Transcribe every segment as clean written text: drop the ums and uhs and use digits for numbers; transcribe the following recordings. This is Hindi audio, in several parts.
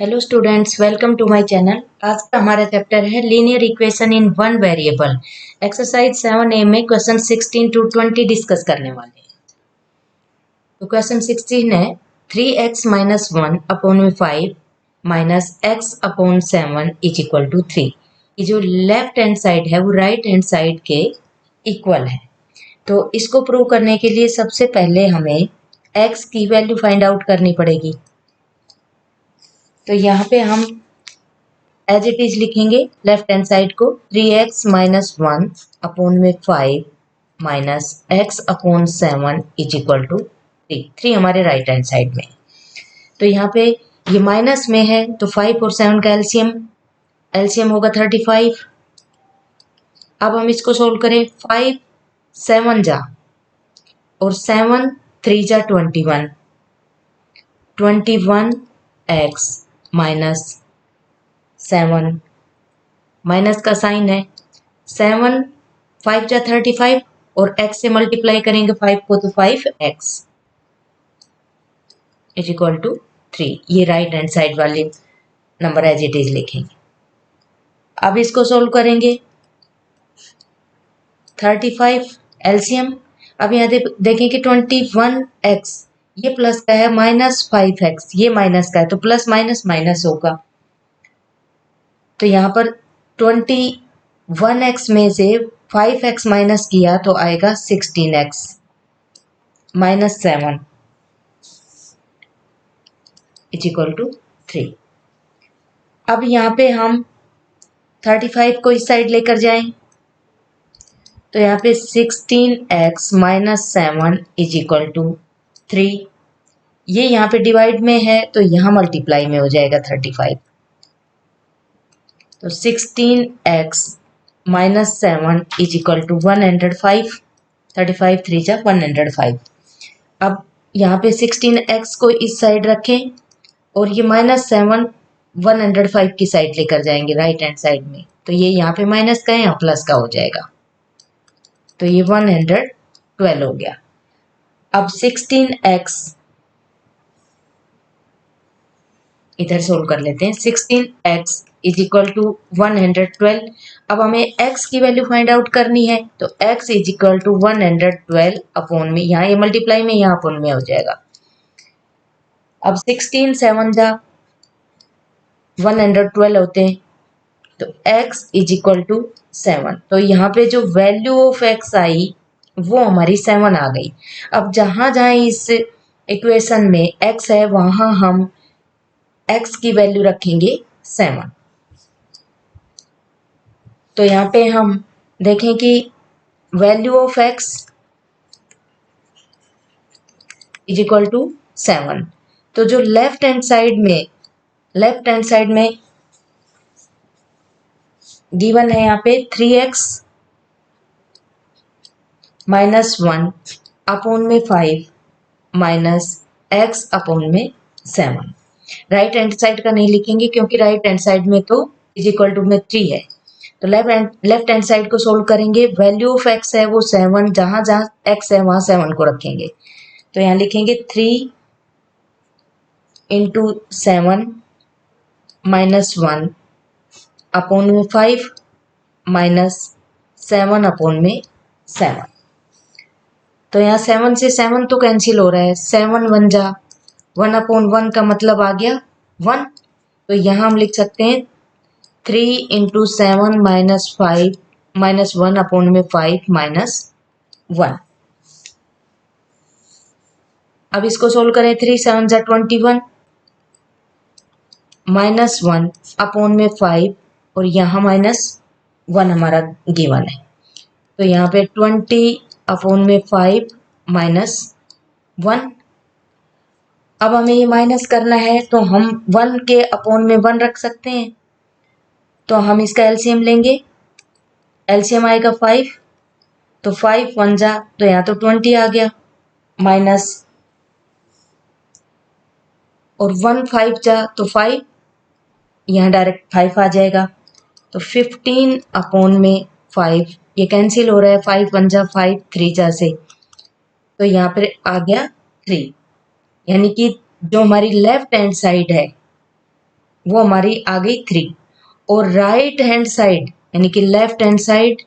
Hello students, welcome to my channel. आज का हमारा चैप्टर है linear equation in one variable. Exercise 7A में क्वेश्चन 16 to 20 डिस्कस करने वाले हैं। तो क्वेश्चन 16 है 3x माइनस 1 अपॉन में 5 minus x upon 7 is equal to 3। ये जो लेफ्ट हैंड साइड है वो राइट हैंड साइड के इक्वल है। तो इसको प्रूव करने के लिए सबसे पहले हमें x की वैल्यू फाइंड आउट करनी पड़ेगी। तो यहाँ पे हम एज इट इज लिखेंगे लेफ्ट हैंड साइड को 3x माइनस 1 अपॉन में 5 minus x upon 7 is equal to 3 हमारे राइट हैंड साइड में। तो यहाँ पे ये माइनस में है तो 5 और 7 का एलसीएम होगा 35। अब हम इसको सोल्व करें। 5 7 जा और 7 3 जा 21x माइनस 7 माइनस का साइन है। 7 5 जा 35 और x से मल्टीप्लाई करेंगे 5 को तो 5x इज इक्वल टू 3। ये राइट हैंड साइड वाले नंबर एज इट इज लिखेंगे। अब इसको सोल्व करेंगे 35 एलसीएम। अब यहाँ देखें कि 21x ये प्लस का है माइनस 5x ये माइनस का है तो प्लस माइनस माइनस होगा। तो यहाँ पर 21x में से 5x माइनस किया तो आएगा 16x minus 7 is equal to 3। अब यहाँ पे हम 35 को इस साइड लेकर जाएं तो यहाँ पे 16x minus 7 is equal to 3। ये यहाँ पे डिवाइड में है तो यहाँ मल्टीप्लाई में हो जाएगा 35। तो 16x minus 7 is equal to 105। 35 3 जा 105। अब यहाँ पे 16x को इस साइड रखें और ये माइनस 7 105 की साइड लेकर जाएंगे राइट हैंड साइड में। तो ये यहाँ पे माइनस का है यहाँ प्लस का हो जाएगा तो ये 112 हो गया। अब 16x इधर सोल्व कर लेते हैं। 16x is equal to 112। अब हमें x की वैल्यू फाइंड आउट करनी है तो x is equal to 112 upon में यहाँ ये मल्टीप्लाई में यहाँ अपॉन में हो जाएगा। अब 16 7 जा 112 होते हैं तो x इज इक्वल टू 7। तो यहाँ पे जो वैल्यू ऑफ x आई वो हमारी 7 आ गई। अब जहां जहां इस इक्वेशन में x है वहां हम x की वैल्यू रखेंगे 7। तो यहाँ पे हम देखें कि value of x is equal to 7। तो जो लेफ्ट हैंड साइड में गिवन है यहाँ पे 3x माइनस 1 अपॉन में 5 माइनस x अपॉन में 7। राइट हैंड साइड का नहीं लिखेंगे क्योंकि राइट हैंड साइड में तो इज इक्वल टू में 3 है। तो लेफ्ट हैंड साइड को सोल्व करेंगे। वैल्यू ऑफ x है वो 7, जहां जहां x है वहां 7 को रखेंगे। तो यहाँ लिखेंगे 3 इंटू 7 माइनस 1 अपॉन में 5 माइनस 7 अपॉन में 7। तो यहाँ 7 से 7 तो कैंसिल हो रहा है। 7 1 जा 1 अपॉन 1 का मतलब आ गया 1। तो यहाँ हम लिख सकते हैं 3 इंटू 7 माइनस 5 माइनस 1 अपॉन में 5 माइनस 1। अब इसको सोल्व करें। 3 7 जा 21 माइनस 1 अपॉन में 5 और यहाँ माइनस 1 हमारा गिवन है। तो यहाँ पे 20 अपॉन में 5 माइनस 1। अब हमें ये माइनस करना है तो हम 1 के अपॉन में 1 रख सकते हैं। तो हम इसका एलसीएम लेंगे। एलसीएम आएगा 5। तो 5 1 जा तो यहाँ तो 20 आ गया माइनस और 1 5 जा तो 5 यहाँ डायरेक्ट 5 आ जाएगा। तो 15 अपॉन में 5 ये कैंसिल हो रहा है। 5 1 जा 5 3 जा से तो यहाँ पर आ गया 3। यानी कि जो हमारी लेफ्ट हैंड साइड है वो हमारी आ गई 3, और राइट हैंड साइड यानी कि left hand side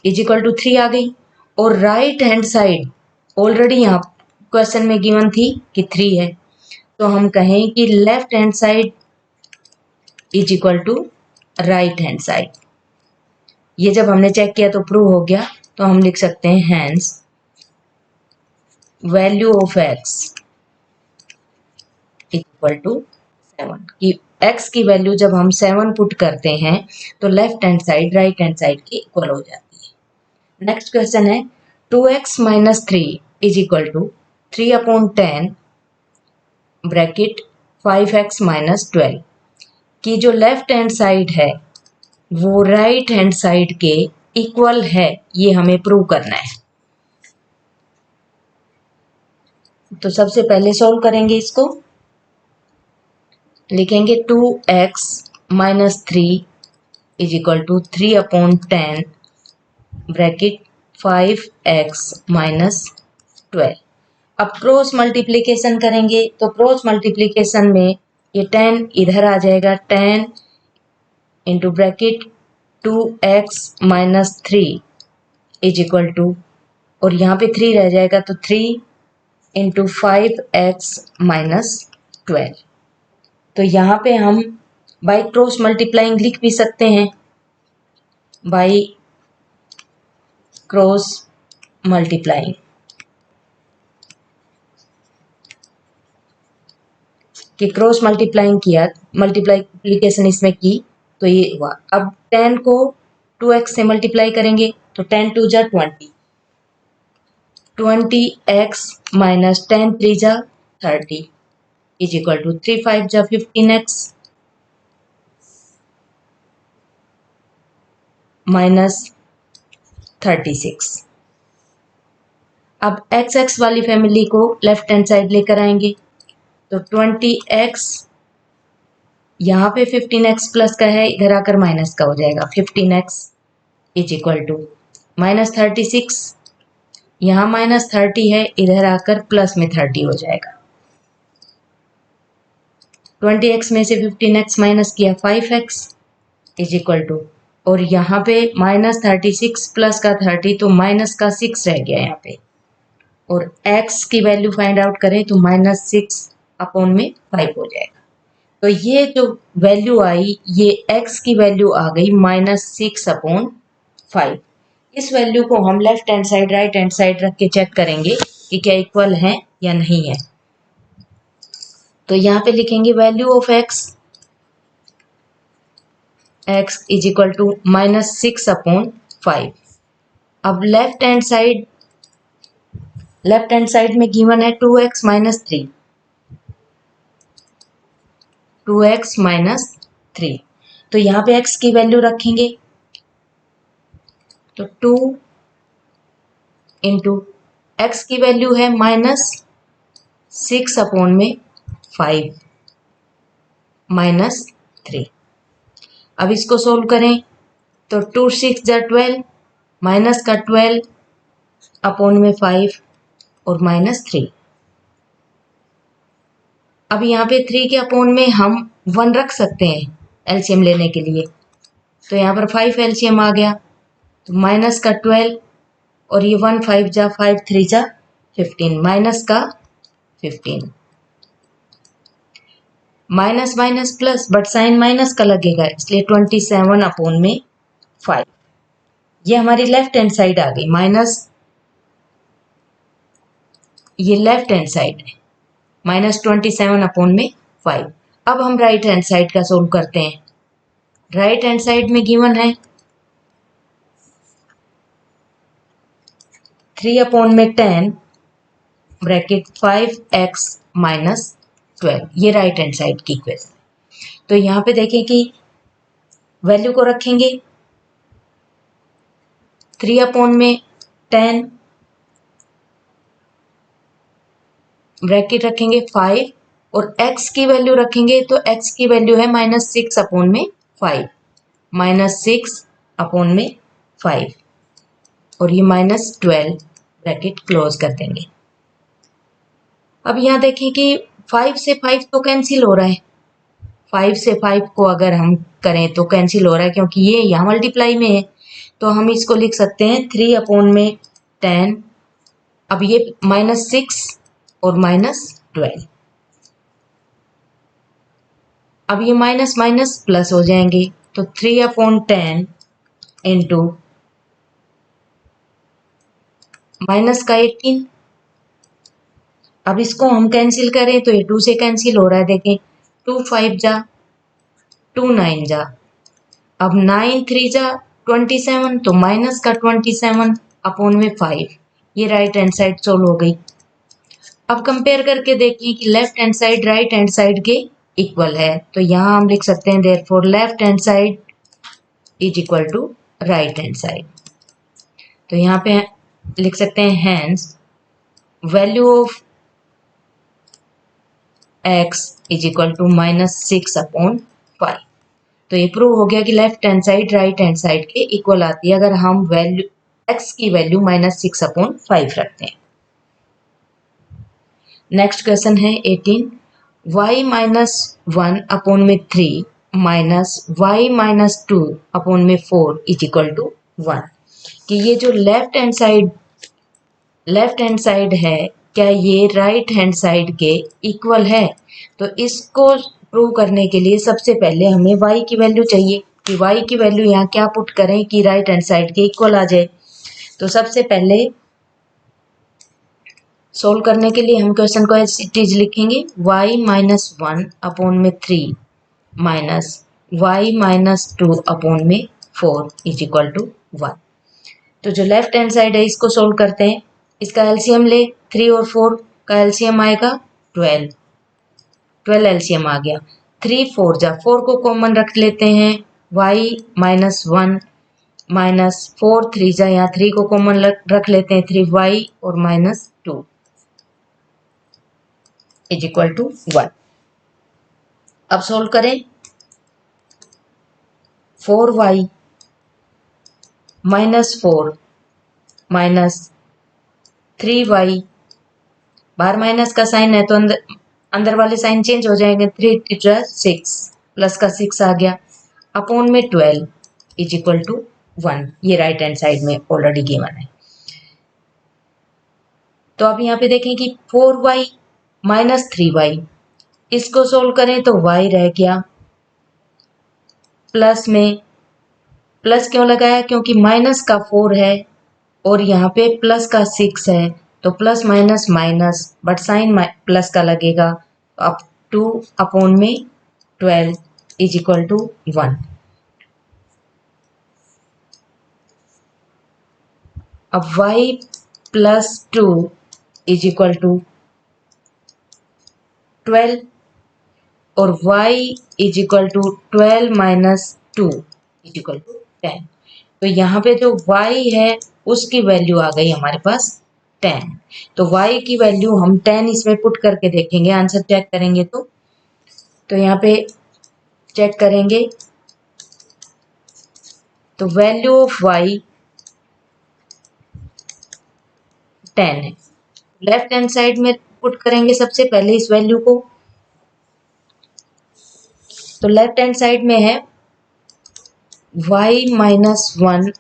is equal to 3 आ गई, और राइट हैंड साइड ऑलरेडी यहाँ क्वेश्चन में गिवन थी कि 3 है, तो हम कहें कि left hand side is equal to right hand side. ये जब हमने चेक किया तो प्रूव हो गया, तो हम लिख सकते हैं hence value of x equal to 7, कि x की वैल्यू जब हम 7 पुट करते हैं तो left hand side right hand side की इक्वल हो जाती है। नेक्स्ट क्वेश्चन है 2x minus 3 is equal to 3/10 bracket 5x minus 12, की जो लेफ्ट हैंड साइड है वो राइट हैंड साइड के इक्वल है, ये हमें प्रूव करना है। तो सबसे पहले सॉल्व करेंगे इसको, लिखेंगे 2x minus 3 is equal to 3/10 bracket 5x minus 12। अब क्रॉस मल्टीप्लीकेशन करेंगे, तो क्रॉस मल्टीप्लीकेशन में ये 10 इधर आ जाएगा, 10 into bracket 2x minus 3 is equal to, और यहाँ पे 3 रह जाएगा तो 3 इंटू 5x माइनस 12। तो यहाँ पे हम बाई क्रॉस मल्टीप्लाइंग लिख भी सकते हैं, बाई क्रॉस मल्टीप्लाइंग, कि क्रॉस मल्टीप्लाइंग किया, मल्टीप्लीकेशन इसमें की तो ये हुआ। अब 10 को 2x से मल्टीप्लाई करेंगे तो 10 2 जा 20, 20x माइनस 10 3 जा 30 इज इक्वल टू 3 5 जा 15x माइनस 36। अब x वाली फैमिली को लेफ्ट हैंड साइड लेकर आएंगे, तो 20x यहाँ पे 15x प्लस का है, इधर आकर माइनस का हो जाएगा, 15x is equal to minus 36, यहाँ माइनस 30 है, इधर आकर प्लस में 30 हो जाएगा। 20x में से 15x माइनस किया 5x इज इक्वल टू, और यहाँ पे माइनस 36 प्लस का 30 तो माइनस का 6 रह गया यहाँ पे, और x की वैल्यू फाइंड आउट करें तो माइनस 6/5 हो जाएगा। तो ये जो वैल्यू आई ये x की वैल्यू आ गई -6/5। इस वैल्यू को हम left hand side right hand side रख के चेक करेंगे कि क्या इक्वल है या नहीं है। तो यहाँ पे लिखेंगे value of x is equal to -6/5। अब लेफ्ट हैंड साइड में गिवन है 2x माइनस 3, 2x माइनस 3, तो यहाँ पे x की वैल्यू रखेंगे तो 2 इंटू एक्स की वैल्यू है -6/5 माइनस 3। अब इसको सोल्व करें तो 2 6 जा 12, माइनस का 12/5 और -3। अब यहाँ पे 3 के अपॉन में हम 1 रख सकते हैं एलसीएम लेने के लिए, तो यहाँ पर 5 एलसीएम आ गया, तो माइनस का 12 और ये 1 5 जा 5 3 जा 15, माइनस का 15, minus minus plus but sign minus का लगेगा इसलिए 27/5। ये हमारी लेफ्ट हैंड साइड आ गई माइनस, ये लेफ्ट हैंड साइड है -27/5। अब हम राइट हैंड साइड का सोल्व करते हैं। राइट हैंड साइड में गिवन है 3/10 ब्रैकेट 5x माइनस 12, ये राइट हैंड साइड की इक्वेशन। तो यहाँ पे देखें कि वैल्यू को रखेंगे 3/10 ब्रैकेट रखेंगे 5 और x की वैल्यू रखेंगे तो x की वैल्यू है -6/5, -6/5 और ये -12 ब्रैकेट क्लोज कर देंगे। अब यहाँ देखें कि 5 से 5 तो कैंसिल हो रहा है, 5 से 5 को अगर हम करें तो कैंसिल हो रहा है क्योंकि ये यहाँ मल्टीप्लाई में है, तो हम इसको लिख सकते हैं 3/10। अब ये -6 और -12, अब ये माइनस माइनस प्लस हो जाएंगे, तो 3/10 इंटू माइनस का 18। अब इसको हम कैंसिल करें तो ये 2 से कैंसिल हो रहा है, देखें 2 5 जा 2 9 जा, अब 9 3 जा 27, तो माइनस का 27/5, ये राइट हैंड साइड सोल्व हो गई। अब कंपेयर करके देखें कि left hand side right hand side के इक्वल है, तो यहाँ हम लिख सकते हैं therefore left hand side is equal to right hand side. तो यहाँ पे लिख सकते हैं hence value of x is equal to -6/5। तो ये प्रूव हो गया कि left hand side right hand side के इक्वल आती है अगर हम वैल्यू x की वैल्यू -6/5 रखते हैं। नेक्स्ट क्वेश्चन है 18, y-1/3 -y-2/4 is equal to 1। कि ये जो लेफ्ट हैंड साइड है क्या ये राइट हैंड साइड के इक्वल है? तो इसको प्रूव करने के लिए सबसे पहले हमें y की वैल्यू चाहिए कि y की वैल्यू यहाँ क्या पुट करें कि राइट हैंड साइड के इक्वल आ जाए। तो सबसे पहले सोल्व करने के लिए हम क्वेश्चन को एज इट इज लिखेंगे y-1/3 y-2/4 is equal to 1। तो जो लेफ्ट हैंड साइड है इसको सोल्व करते हैं, इसका एलसीएम ले, 3 और 4 का एलसीएम आएगा 12 एलसीएम आ गया, 3 4 जा 4 को कॉमन रख लेते हैं, y-1 -4 3 जा यहाँ 3 को कॉमन रख लेते हैं, 3y और -2 इज इक्वल टू 1। अब सोल्व करें, 4y -4 -3y, बाहर माइनस का साइन है तो अंदर वाले साइन चेंज हो जाएंगे, 3 6 प्लस का 6 आ गया, अपॉन में 12 इज इक्वल टू 1। ये राइट हैंड साइड में ऑलरेडी गिवन है। तो अब यहाँ पे देखें कि 4y -3y, इसको सोल्व करें तो y रह गया, प्लस में प्लस क्यों लगाया क्योंकि माइनस का 4 है और यहाँ पे प्लस का 6 है, तो plus minus minus but sign plus का लगेगा, अब 2/12 इज इक्वल टू 1। अब y +2 इज इक्वल टू 12 और y is equal to 12 - 2 is equal to 10। तो यहाँ पे जो y है उसकी वैल्यू आ गई हमारे पास 10। तो y की वैल्यू हम 10 इसमें पुट करके देखेंगे, आंसर चेक करेंगे तो यहाँ पे चेक करेंगे तो वैल्यू ऑफ y 10 है। लेफ्ट हैंड साइड में पुट करेंगे सबसे पहले इस वैल्यू को, तो लेफ्ट हैंड साइड में है y-1/3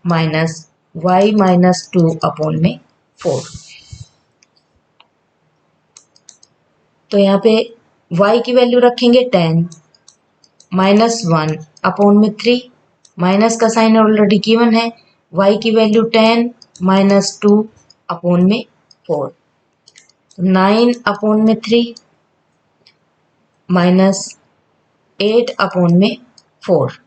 y-2/4। तो यहाँ पे y की वैल्यू रखेंगे 10 -1/3, माइनस का साइन ऑलरेडी गिवन है, y की वैल्यू 10 -2/4, 9/3 -8/4।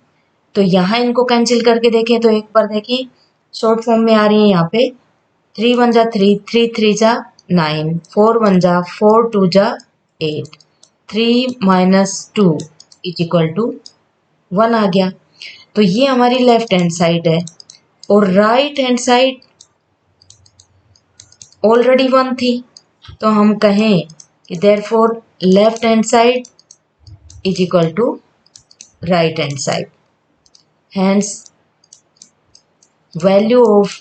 तो यहाँ इनको कैंसिल करके देखें तो एक बार देखिए शॉर्ट फॉर्म में आ रही है, यहाँ पे 3 1 जा 3, 3 3 जा 9, 4 1 जा 4 2 जा 8, 3 -2 इज इक्वल टू 1 आ गया। तो ये हमारी लेफ्ट हैंड साइड है और राइट हैंड साइड ऑलरेडी 1 थी, तो हम कहें कि therefore left hand side is equal to right hand side, hence value of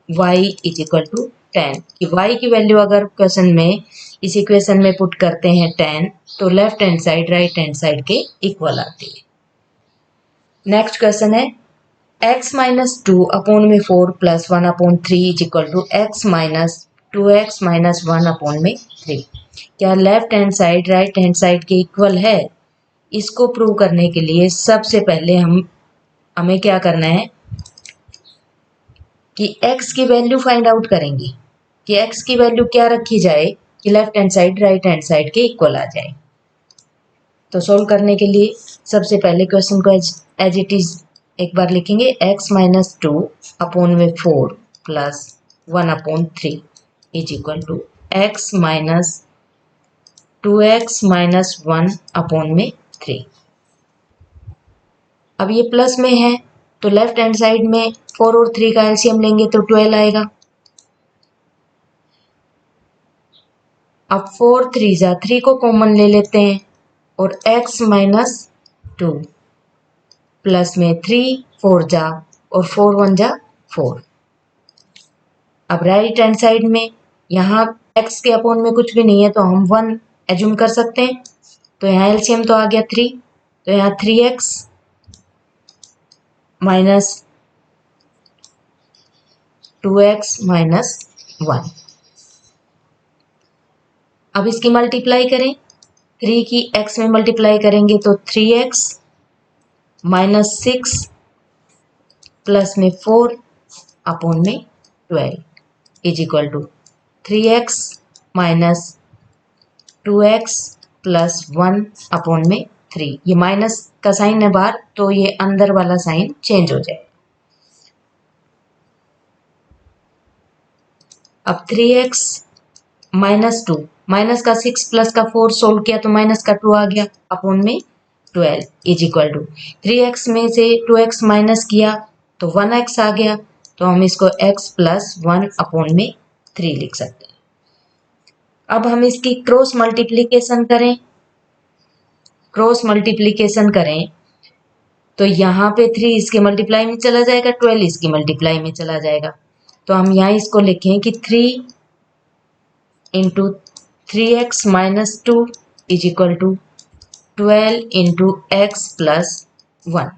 y is equal to 10 कि y की वैल्यू अगर क्वेश्चन में इस इक्वेशन में पुट करते हैं 10 तो left hand side right hand side के इक्वल आती है। नेक्स्ट क्वेश्चन है x माइनस 2 अपॉन में 4 plus 1 upon 3 is equal to x minus 2x minus 1 upon में 3। क्या left hand side right hand side के इक्वल है? इसको प्रूव करने के लिए सबसे पहले हमें क्या करना है कि x की वैल्यू फाइंड आउट करेंगे कि x की वैल्यू क्या रखी जाए कि left hand side right hand side के इक्वल आ जाए। तो सोल्व करने के लिए सबसे पहले क्वेश्चन को एज इट इज एक बार लिखेंगे x माइनस 2 अपॉन में 4 plus 1 upon 3 is equal to x minus 2x minus 1 upon में 3। अब ये प्लस में है तो लेफ्ट हैंड साइड में 4 और 3 का एलसीएम लेंगे तो 12 आएगा। अब 4 3 जा 3 को कॉमन ले लेते हैं और x माइनस 2 प्लस में 3 4 जा और 4 1 जा 4। अब राइट हैंड साइड में यहाँ x के अपॉन में कुछ भी नहीं है तो हम 1 एज्यूम कर सकते हैं। तो यहाँ एलसीएम तो आ गया 3, तो यहाँ 3x माइनस 2x माइनस 1। अब इसकी मल्टीप्लाई करें, 3 की x में मल्टीप्लाई करेंगे तो 3x माइनस 6 प्लस में 4 अपॉन में 12 is equal to 3x minus 2x plus 1 upon में 3। ये माइनस का साइन है बाहर तो ये अंदर वाला साइन चेंज हो जाए। अब 3x माइनस 2 माइनस का 6 प्लस का 4 सोल्व किया तो माइनस का 2 आ गया अपॉन में 12 इज इक्वल टू 3x में से 2x माइनस किया तो 1x आ गया। तो हम इसको x प्लस 1 अपॉन में 3 लिख सकते हैं। अब हम इसकी क्रॉस मल्टीप्लिकेशन करें, क्रॉस मल्टीप्लिकेशन करें तो यहाँ पे 3 इसके मल्टीप्लाई में चला जाएगा, 12 इसकी मल्टीप्लाई में चला जाएगा। तो हम यहाँ इसको लिखें कि 3 into 3x minus 2 is equal to 12 into x plus 1।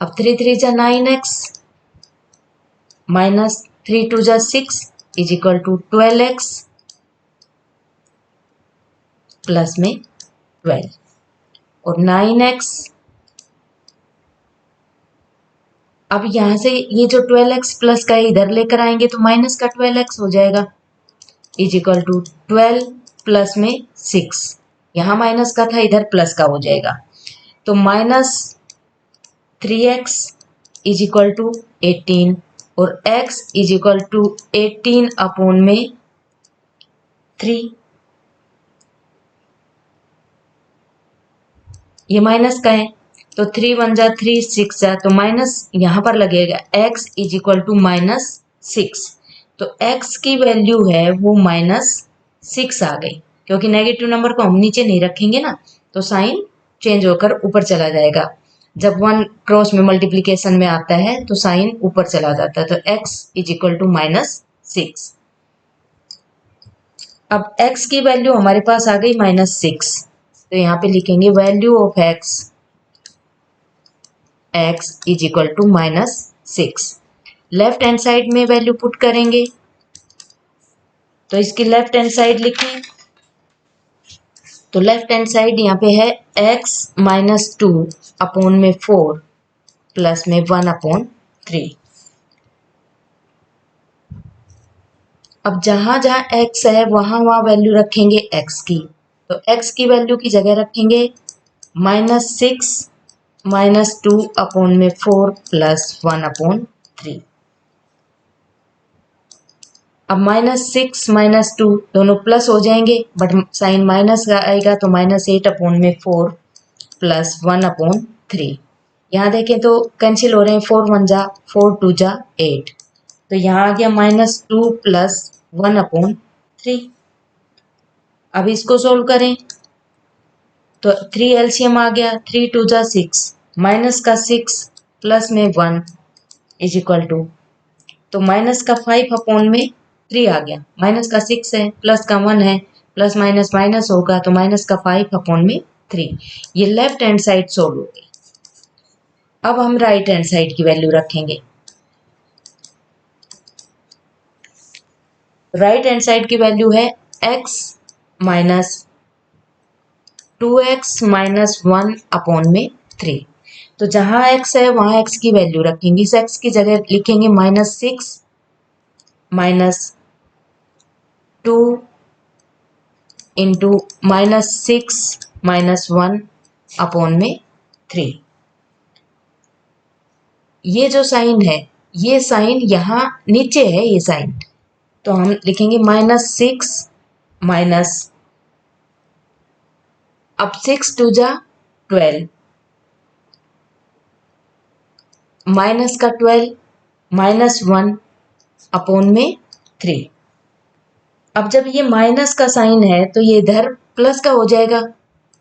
अब 3 3 जा 9x माइनस 3 2 जा 6 is equal to 12x plus में 12 और 9x। अब यहां से ये जो 12x प्लस का है इधर लेकर आएंगे तो माइनस का 12x हो जाएगा इज इक्वल टू 12 प्लस में 6। यहां माइनस का था इधर प्लस का हो जाएगा तो minus 3x is equal to 18 और x is equal to 18 upon में 3। ये माइनस का है तो 3 1 जा 3 6 जा तो माइनस यहां पर लगेगा x is equal to minus 6। तो x की वैल्यू है वो माइनस 6 आ गई क्योंकि नेगेटिव नंबर को हम नीचे नहीं रखेंगे ना तो साइन चेंज होकर ऊपर चला जाएगा। जब 1 क्रॉस में मल्टीप्लिकेशन में आता है तो साइन ऊपर चला जाता है तो x is equal to minus 6। अब x की वैल्यू हमारे पास आ गई माइनस 6 तो यहाँ पे लिखेंगे value of x is equal to minus 6। Left hand side में वैल्यू पुट करेंगे तो इसकी लेफ्ट हैंड साइड लिखें तो लेफ्ट हैंड साइड यहाँ पे है x माइनस 2 अपॉन में 4 प्लस में 1 अपॉन 3। अब जहां जहां x है वहां वहां वैल्यू रखेंगे x की तो x की वैल्यू की जगह रखेंगे माइनस 6 माइनस 2 अपॉन में 4 प्लस 1 अपॉन 3। अब माइनस 6 माइनस 2 दोनों प्लस हो जाएंगे बट साइन माइनस का आएगा तो माइनस 8 अपॉन में 4 प्लस 1 अपॉन 3। यहाँ देखें तो कैंसिल हो रहे हैं 4 1 जा 4 2 जा 8 तो यहाँ आ गया माइनस 2 प्लस 1 अपॉन 3। अब इसको सोल्व करें तो 3 एलसीएम आ गया 3 2 जा 6 माइनस का 6 प्लस में 1 इज इक्वल टू तो माइनस का 5 अपॉन में 3 आ गया, माइनस का 6 है, प्लस का 1 है, प्लस माइनस माइनस होगा तो माइनस का 5 अपॉन में 3। ये लेफ्ट हैंड साइड सोल्व हो गई। अब हम राइट हैंड साइड की वैल्यू रखेंगे। राइट हैंड साइड की वैल्यू है x minus 2x minus 1 upon में 3। तो जहां x है वहां x की वैल्यू रखेंगे। इस x की जगह लिखेंगे -6 माइनस 2 इंटू -6 माइनस 1 अपॉन में 3। ये जो साइन है, ये साइन यहाँ नीचे है, ये साइन, तो हम लिखेंगे -6 माइनस, अब 6 टू जा 12, माइनस का 12 माइनस 1 अपॉन में 3। अब जब ये माइनस का साइन है तो ये इधर प्लस का हो जाएगा,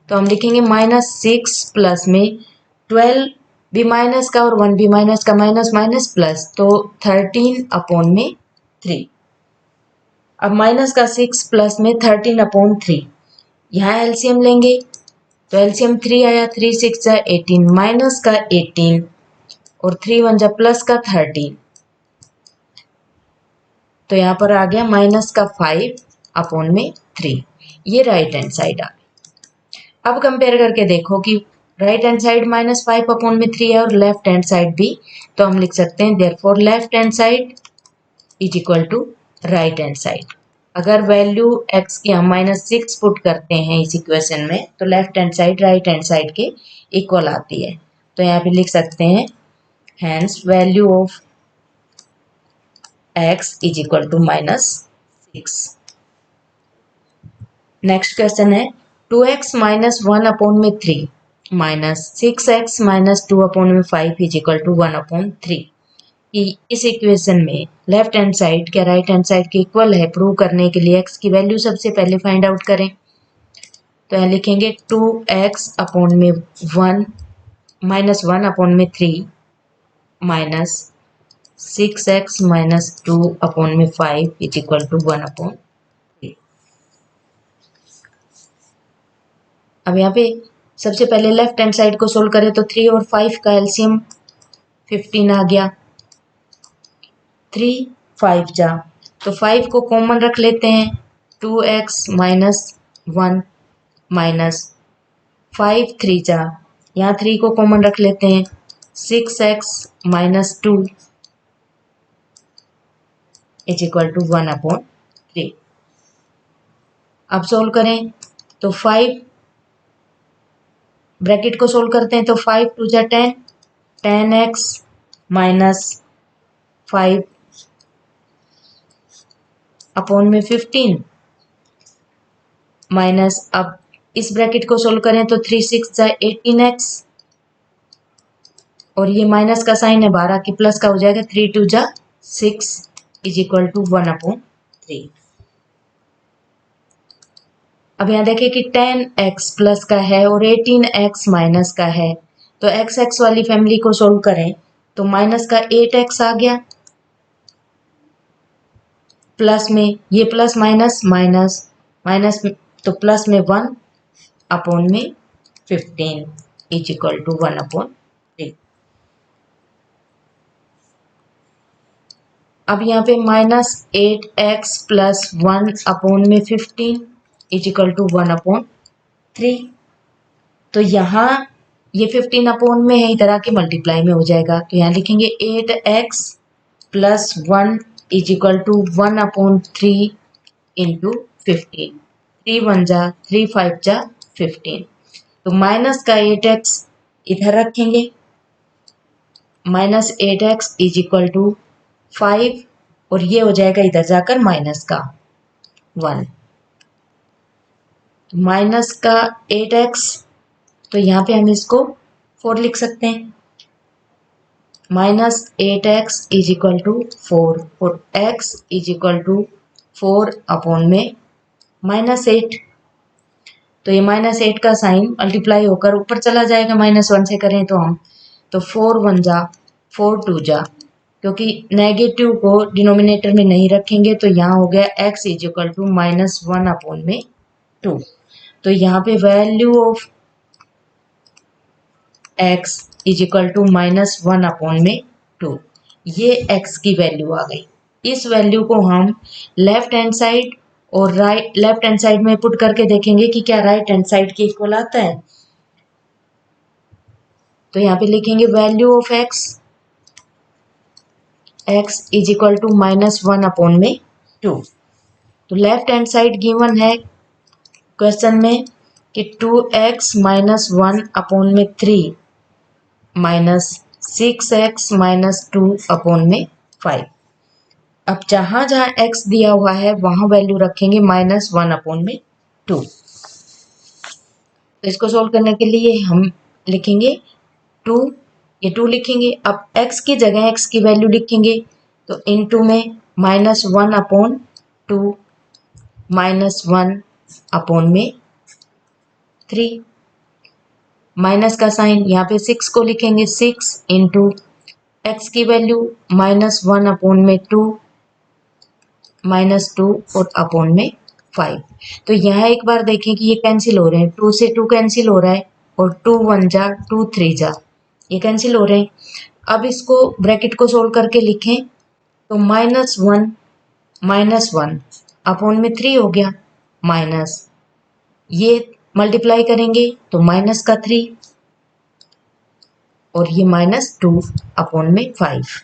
तो हम लिखेंगे -6 प्लस में 12 भी माइनस का और 1 भी माइनस का, माइनस माइनस प्लस, तो 13 अपॉन में 3। अब माइनस का 6 प्लस में 13 अपॉन 3, यहाँ एलसीएम लेंगे तो एलसीएम 3 आया, 3 6 जा 18, माइनस का 18 और 3 1 जा प्लस का 13, तो यहाँ पर आ गया माइनस का 5 अपॉन में 3। ये राइट हैंड साइड आ गई। अब कंपेयर करके देखो कि राइट हैंड साइड -5 अपॉन में 3 है और लेफ्ट हैंड साइड भी, तो हम लिख सकते हैं therefore left hand side is equal to right hand side. अगर वैल्यू x की हम -6 पुट करते हैं इस इक्वेशन में, तो left hand side right hand side के इक्वल आती है। तो यहाँ पे लिख सकते हैं hence value of x is equal to -6। Next question है 2x माइनस 1 अपॉन में 3 माइनस 6x माइनस 2 अपॉन में 5 इज इक्वल टू 1 अपॉन 3। इस इक्वेशन में लेफ्ट हैंड साइड क्या राइट हैंड साइड के इक्वल है, प्रूव करने के लिए x की वैल्यू सबसे पहले फाइंड आउट करें। तो यहाँ लिखेंगे 2x अपॉन में 1 माइनस 1 अपॉन में 3 माइनस 6x माइनस 2 अपॉन में 5 इज इक्वल टू 1 अपॉन 3। अब यहाँ पे सबसे पहले लेफ्ट हैंड साइड को सोल्व करें तो 3 और 5 का एलसीएम 15 आ गया, 3 5 जा, तो 5 को कॉमन रख लेते हैं, 2x माइनस 1 माइनस 5 3 जा, यहाँ 3 को कॉमन रख लेते हैं, 6x minus 2 is equal to 1 upon 3। अब सोल्व करें तो 5 ब्रैकेट को सोल्व करते हैं तो 5 2 जा 10, 10x माइनस 5 अपॉन में 15 माइनस, अब इस ब्रैकेट को सोल्व करें तो 3 6 जा 18x और ये माइनस का साइन है बाहर आके प्लस का हो जाएगा, 3 2 जा 6 इज इक्वल टू 1 अपॉन 3। अब यहाँ देखिए कि 10x प्लस का है और 18x माइनस का है, तो x x वाली फैमिली को सोल्व करें तो माइनस का 8x आ गया, प्लस में ये प्लस माइनस माइनस माइनस, तो प्लस में 1 अपॉन में 15 इज इक्वल टू 1 अपॉन 3। अब यहाँ पे -8x प्लस 1 अपॉन में 15 इज इक्वल टू 1 अपॉन 3। तो यहाँ ये 15 अपॉन में है, इधर आके मल्टीप्लाई में हो जाएगा, तो यहाँ लिखेंगे 8x plus 1 is equal to 1 upon 3 into 15, 3 1 जा 3 5 जा 15, तो माइनस का 8x इधर रखेंगे, -8x इज इक्वल टू 5 और ये हो जाएगा इधर जाकर माइनस का 1, माइनस का 8x, तो यहाँ पे हम इसको 4 लिख सकते हैं, -8x इज इक्वल टू 4 और x is equal to 4 upon में -8, तो ये -8 का साइन मल्टीप्लाई होकर ऊपर चला जाएगा, -1 से करें तो हम, तो 4 1 जा 4 2 जा क्योंकि नेगेटिव को डिनोमिनेटर में नहीं रखेंगे तो यहाँ हो गया x इज इक्वल टू -1/2। तो यहाँ पे value of x is equal to -1/2। ये x की वैल्यू आ गई। इस वैल्यू को हम लेफ्ट हैंड साइड और लेफ्ट हैंड साइड में पुट करके देखेंगे कि क्या राइट हैंड साइड के इक्वल आता है। तो यहाँ पे लिखेंगे value of x is equal to -1/2। तो लेफ्ट हैंड साइड गिवन है क्वेश्चन में कि 2x - 1/3 -6x - 2/5। अब जहां जहां x दिया हुआ है वहां वैल्यू रखेंगे -1/2। तो इसको सोल्व करने के लिए हम लिखेंगे 2, ये 2 लिखेंगे। अब x की जगह x की वैल्यू लिखेंगे तो इनटू में -1/2 -1/3। माइनस का साइन यहाँ पे 6 को लिखेंगे 6 इंटू एक्स की वैल्यू -1/2 -2 और अपॉन में 5। तो यहाँ एक बार देखें कि ये कैंसिल हो रहे हैं, 2 से 2 कैंसिल हो रहा है और 2 1 जा 2 3 जा, ये कैंसिल हो रहे हैं। अब इसको ब्रैकेट को सोल्व करके लिखें तो -1 अपॉन में 3 हो गया, माइनस ये मल्टीप्लाई करेंगे तो माइनस का 3 और ये -2 अपॉन में 5।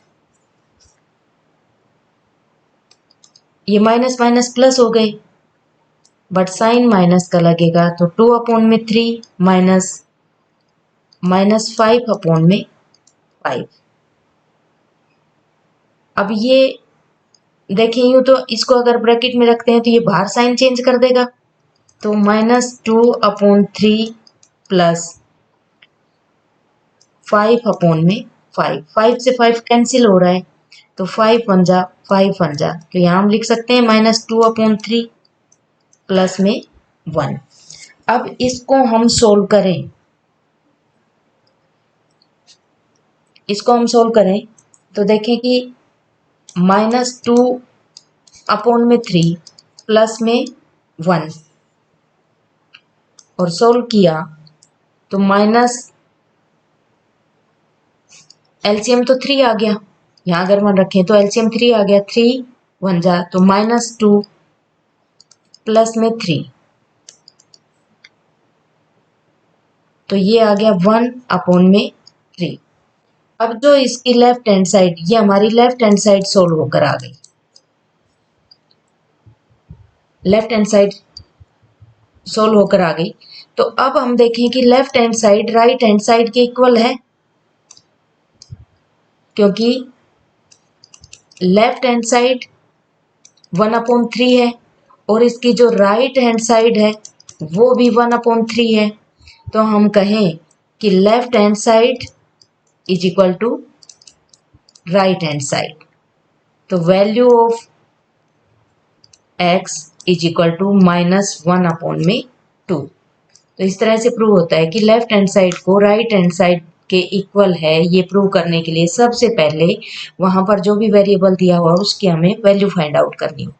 ये माइनस माइनस प्लस हो गए बट साइन माइनस का लगेगा तो 2 अपॉन में 3 -5 अपॉन में 5। अब ये देखें यूं तो इसको अगर ब्रैकेट में रखते हैं तो ये बाहर साइन चेंज कर देगा तो -2 अपॉन 3 प्लस 5 अपॉन में 5। 5 से 5 कैंसिल हो रहा है तो 5 1 जा 5 1 जा, तो यहाँ हम लिख सकते हैं -2 अपॉन 3 प्लस में 1। अब इसको हम सोल्व करें, तो देखें कि -2 अपॉन में 3 प्लस में 1 और सोल्व किया तो माइनस एलसीएम तो 3 आ गया, यहाँ अगर मान रखें तो एलसीएम 3 आ गया, 3 1 जा तो -2 प्लस में 3, तो ये आ गया 1 अपॉन में 3। अब जो इसकी लेफ्ट हैंड साइड, ये हमारी लेफ्ट हैंड साइड सोल्व होकर आ गई, लेफ्ट हैंड साइड सोल्व होकर आ गई। तो अब हम देखें कि left hand side right hand side के इक्वल है, क्योंकि लेफ्ट हैंड साइड 1/3 है और इसकी जो राइट हैंड साइड है वो भी 1/3 है। तो हम कहें कि left hand side is equal to right hand side. तो value of x is equal to -1/2। तो इस तरह से प्रूव होता है कि लेफ्ट हैंड साइड को राइट हैंड साइड के इक्वल है। ये प्रूव करने के लिए सबसे पहले वहां पर जो भी वेरिएबल दिया हुआ उसकी हमें वैल्यू फाइंड आउट करनी हो।